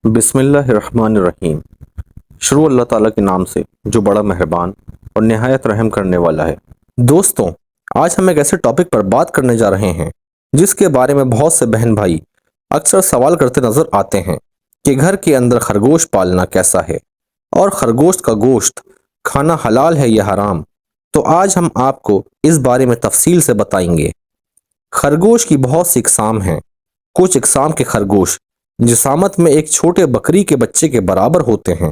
بسم اللہ الرحمن الرحیم۔ شروع اللہ تعالیٰ کے نام سے جو بڑا مہربان اور نہایت رحم کرنے والا ہے۔ دوستوں، آج ہم ایک ایسے ٹاپک پر بات کرنے جا رہے ہیں جس کے بارے میں بہت سے بہن بھائی اکثر سوال کرتے نظر آتے ہیں کہ گھر کے اندر خرگوش پالنا کیسا ہے اور خرگوش کا گوشت کھانا حلال ہے یا حرام۔ تو آج ہم آپ کو اس بارے میں تفصیل سے بتائیں گے۔ خرگوش کی بہت سی اقسام ہیں۔ کچھ اقسام کے خرگوش جسامت میں ایک چھوٹے بکری کے بچے کے برابر ہوتے ہیں۔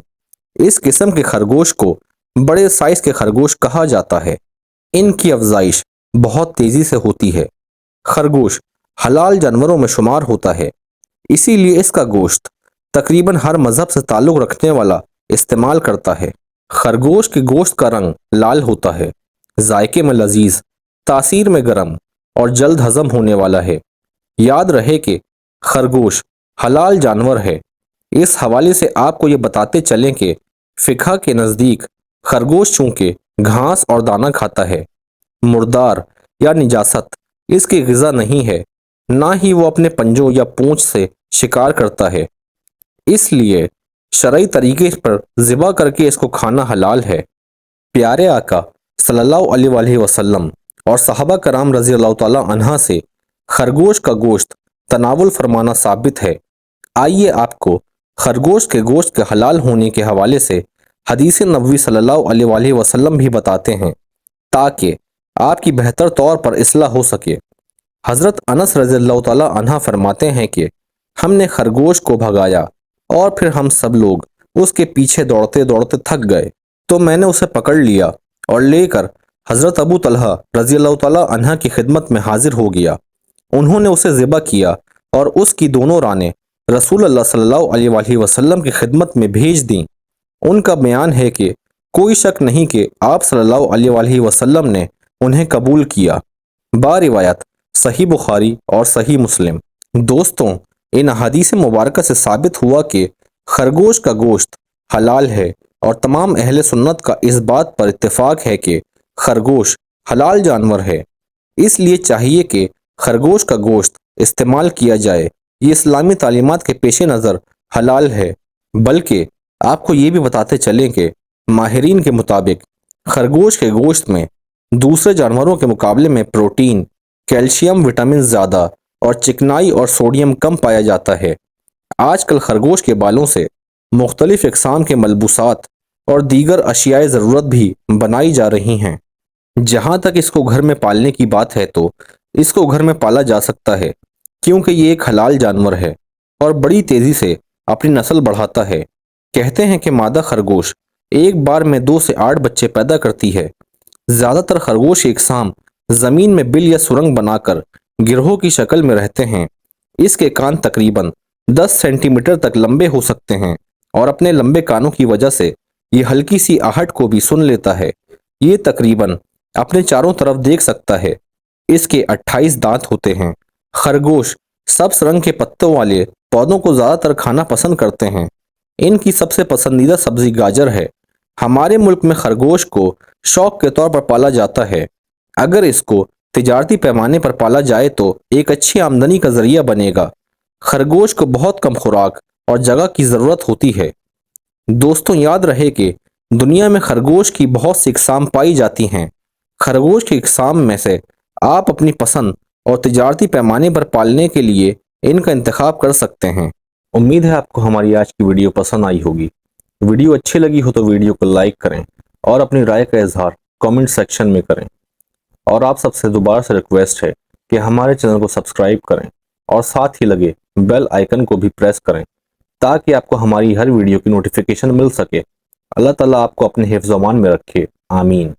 اس قسم کے خرگوش کو بڑے سائز کے خرگوش کہا جاتا ہے۔ ان کی افزائش بہت تیزی سے ہوتی ہے۔ خرگوش حلال جانوروں میں شمار ہوتا ہے، اسی لیے اس کا گوشت تقریباً ہر مذہب سے تعلق رکھنے والا استعمال کرتا ہے۔ خرگوش کے گوشت کا رنگ لال ہوتا ہے، ذائقے میں لذیذ، تاثیر میں گرم اور جلد ہضم ہونے والا ہے۔ یاد رہے کہ خرگوش حلال جانور ہے۔ اس حوالے سے آپ کو یہ بتاتے چلیں کہ فقہ کے نزدیک خرگوش چونکہ گھاس اور دانہ کھاتا ہے، مردار یا نجاست اس کی غذا نہیں ہے، نہ ہی وہ اپنے پنجوں یا پونچھ سے شکار کرتا ہے، اس لیے شرعی طریقے پر ذبح کر کے اس کو کھانا حلال ہے۔ پیارے آقا صلی اللہ علیہ وآلہ وسلم اور صحابہ کرام رضی اللہ تعالی عنہ سے خرگوش کا گوشت تناول فرمانا ثابت ہے۔ آئیے آپ کو خرگوش کے گوشت کے حلال ہونے کے حوالے سے حدیث نبوی صلی اللہ علیہ وآلہ وسلم بھی بتاتے ہیں تاکہ آپ کی بہتر طور پر اصلاح ہو سکے۔ حضرت انس رضی اللہ تعالی عنہ فرماتے ہیں کہ ہم نے خرگوش کو بھگایا اور پھر ہم سب لوگ اس کے پیچھے دوڑتے دوڑتے تھک گئے، تو میں نے اسے پکڑ لیا اور لے کر حضرت ابو طلحہ رضی اللہ تعالی عنہ کی خدمت میں حاضر ہو گیا۔ انہوں نے اسے ذبح کیا اور اس کی دونوں رانیں رسول اللہ صلی اللہ علیہ وآلہ وسلم کی خدمت میں بھیج دیں۔ ان کا بیان ہے کہ کوئی شک نہیں کہ آپ صلی اللہ علیہ وآلہ وسلم نے انہیں قبول کیا۔ باروایت صحیح بخاری اور صحیح مسلم۔ دوستوں، ان احادیث مبارکہ سے ثابت ہوا کہ خرگوش کا گوشت حلال ہے اور تمام اہل سنت کا اس بات پر اتفاق ہے کہ خرگوش حلال جانور ہے، اس لیے چاہیے کہ خرگوش کا گوشت استعمال کیا جائے۔ یہ اسلامی تعلیمات کے پیش نظر حلال ہے، بلکہ آپ کو یہ بھی بتاتے چلیں کہ ماہرین کے مطابق خرگوش کے گوشت میں دوسرے جانوروں کے مقابلے میں پروٹین، کیلشیم، وٹامن زیادہ اور چکنائی اور سوڈیم کم پایا جاتا ہے۔ آج کل خرگوش کے بالوں سے مختلف اقسام کے ملبوسات اور دیگر اشیاء ضرورت بھی بنائی جا رہی ہیں۔ جہاں تک اس کو گھر میں پالنے کی بات ہے تو اس کو گھر میں پالا جا سکتا ہے، کیونکہ یہ ایک حلال جانور ہے اور بڑی تیزی سے اپنی نسل بڑھاتا ہے۔ کہتے ہیں کہ مادہ خرگوش ایک بار میں 2 سے 8 بچے پیدا کرتی ہے۔ زیادہ تر خرگوش کی اقسام زمین میں بل یا سرنگ بنا کر گروہ کی شکل میں رہتے ہیں۔ اس کے کان تقریباً 10 سینٹی میٹر تک لمبے ہو سکتے ہیں اور اپنے لمبے کانوں کی وجہ سے یہ ہلکی سی آہٹ کو بھی سن لیتا ہے۔ یہ تقریباً اپنے چاروں طرف دیکھ سکتا ہے۔ اس کے 28 دانت ہوتے ہیں۔ خرگوش سبز رنگ کے پتوں والے پودوں کو زیادہ تر کھانا پسند کرتے ہیں۔ ان کی سب سے پسندیدہ سبزی گاجر ہے۔ ہمارے ملک میں خرگوش کو شوق کے طور پر پالا جاتا ہے۔ اگر اس کو تجارتی پیمانے پر پالا جائے تو ایک اچھی آمدنی کا ذریعہ بنے گا۔ خرگوش کو بہت کم خوراک اور جگہ کی ضرورت ہوتی ہے۔ دوستوں، یاد رہے کہ دنیا میں خرگوش کی بہت سی اقسام پائی جاتی ہیں۔ خرگوش کی اقسام میں سے آپ اپنی پسند اور تجارتی پیمانے پر پالنے کے لیے ان کا انتخاب کر سکتے ہیں۔ امید ہے آپ کو ہماری آج کی ویڈیو پسند آئی ہوگی۔ ویڈیو اچھی لگی ہو تو ویڈیو کو لائک کریں اور اپنی رائے کا اظہار کامنٹ سیکشن میں کریں۔ اور آپ سب سے دوبارہ سے ریکویسٹ ہے کہ ہمارے چینل کو سبسکرائب کریں اور ساتھ ہی لگے بیل آئیکن کو بھی پریس کریں تاکہ آپ کو ہماری ہر ویڈیو کی نوٹیفیکیشن مل سکے۔ اللہ تعالیٰ آپ کو اپنے حفظ و امان میں رکھے، آمین۔